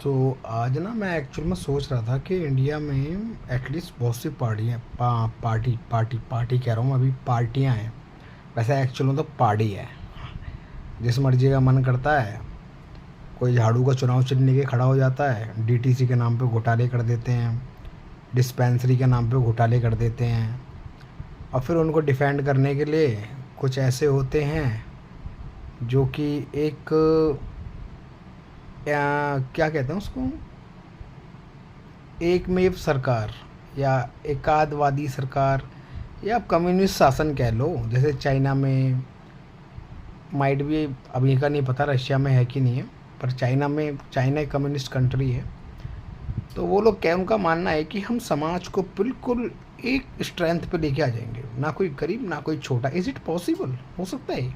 तो आज ना मैं एक्चुअल में सोच रहा था कि इंडिया में एटलीस्ट बहुत सी पार्टियाँ पार्टी पार्टी पार्टी कह रहा हूँ, अभी पार्टियाँ हैं। वैसे एक्चुअल में तो पार्टी है। जिस मर्जी का मन करता है, कोई झाड़ू का चुनाव चिन्ह के खड़ा हो जाता है, डीटीसी के नाम पे घोटाले कर देते हैं, डिस्पेंसरी के नाम पे घोटाले कर देते हैं, और फिर उनको डिफेंड करने के लिए कुछ ऐसे होते हैं जो कि एक क्या कहते हैं उसको, एकमेव सरकार या एकाधवादी सरकार या आप कम्युनिस्ट शासन कह लो। जैसे चाइना में माइट भी, अभी का नहीं पता रशिया में है कि नहीं है, पर चाइना एक कम्युनिस्ट कंट्री है। तो वो लोग क्या, उनका मानना है कि हम समाज को बिल्कुल एक स्ट्रेंथ पे लेके आ जाएंगे, ना कोई गरीब ना कोई छोटा। Is it possible? हो सकता है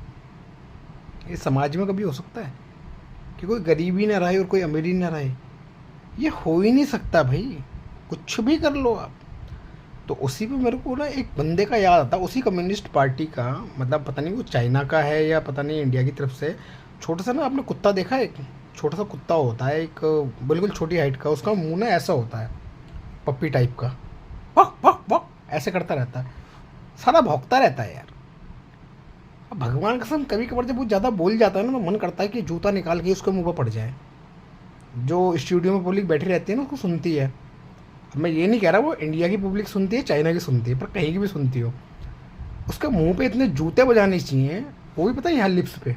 ये समाज में कभी हो सकता है कि कोई गरीब ही ना रहे और कोई अमीर ही ना रहे? ये हो ही नहीं सकता भाई, कुछ भी कर लो आप। तो उसी पे मेरे को ना एक बंदे का याद आता, उसी कम्युनिस्ट पार्टी का, मतलब पता नहीं वो चाइना का है या पता नहीं इंडिया की तरफ से। छोटा सा ना आपने कुत्ता देखा है? एक छोटा सा कुत्ता होता है, एक बिल्कुल छोटी हाइट का, उसका मुंह ना ऐसा होता है, पप्पी टाइप का, वक वक वक ऐसे करता रहता है, सारा भौंकता रहता है यार। अब भगवान कसम कभी कभार जब वो ज़्यादा बोल जाता है ना, तो मन करता है कि जूता निकाल के उसके मुंह पर पड़ जाए। जो स्टूडियो में पब्लिक बैठी रहती है ना, उसको सुनती है। अब मैं ये नहीं कह रहा वो इंडिया की पब्लिक सुनती है, चाइना की सुनती है, पर कहीं की भी सुनती हो, उसके मुंह पे इतने जूते बजाने चाहिए, वो भी पता है यहाँ लिप्स पे,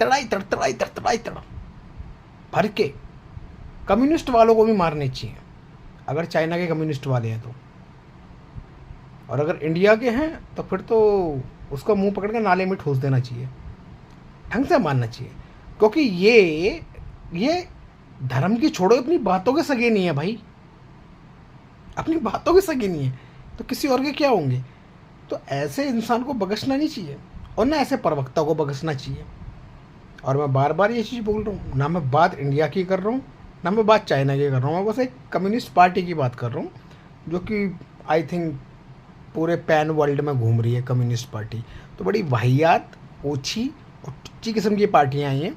तड़ाई तड़ तड़ाई तड़ तड़ाई तड़ भर के। कम्युनिस्ट वालों को भी मारने चाहिए अगर चाइना के कम्युनिस्ट वाले हैं तो, और अगर इंडिया के हैं तो फिर तो उसका मुंह पकड़ के नाले में ठूस देना चाहिए, ढंग से मानना चाहिए। क्योंकि ये धर्म की छोड़ो, अपनी बातों के सगे नहीं है भाई, अपनी बातों के सगे नहीं है तो किसी और के क्या होंगे? तो ऐसे इंसान को बख्शना नहीं चाहिए, और ना ऐसे प्रवक्ता को बख्शना चाहिए। और मैं बार बार ये चीज़ बोल रहा हूँ, ना मैं बात इंडिया की कर रहा हूँ ना मैं बात चाइना की कर रहा हूँ, मैं बस एक कम्युनिस्ट पार्टी की बात कर रहा हूँ, जो कि आई थिंक पूरे पैन वर्ल्ड में घूम रही है कम्युनिस्ट पार्टी। तो बड़ी वाहियात, ओछी और टुच्ची किस्म की पार्टियाँ आई हैं,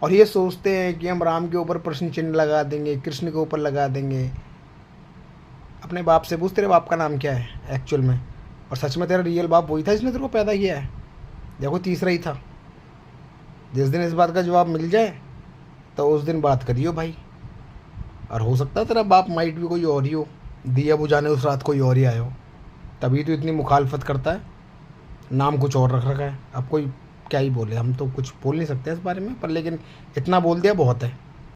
और ये सोचते हैं कि हम राम के ऊपर प्रश्न चिन्ह लगा देंगे, कृष्ण के ऊपर लगा देंगे। अपने बाप से पूछ, तेरे बाप का नाम क्या है एक्चुअल में, और सच में तेरा रियल बाप वही था जिसने तेरे को पैदा किया है? देखो तीसरा ही था। जिस दिन इस बात का जवाब मिल जाए तो उस दिन बात करियो भाई। और हो सकता है तेरा बाप माइट भी कोई और ही हो, दिया बुझाने उस रात कोई और ही आया हो, तभी तो इतनी मुखालफत करता है, नाम कुछ और रख रखा है। अब कोई क्या ही बोले, हम तो कुछ बोल नहीं सकते इस बारे में, पर लेकिन इतना बोल दिया बहुत है।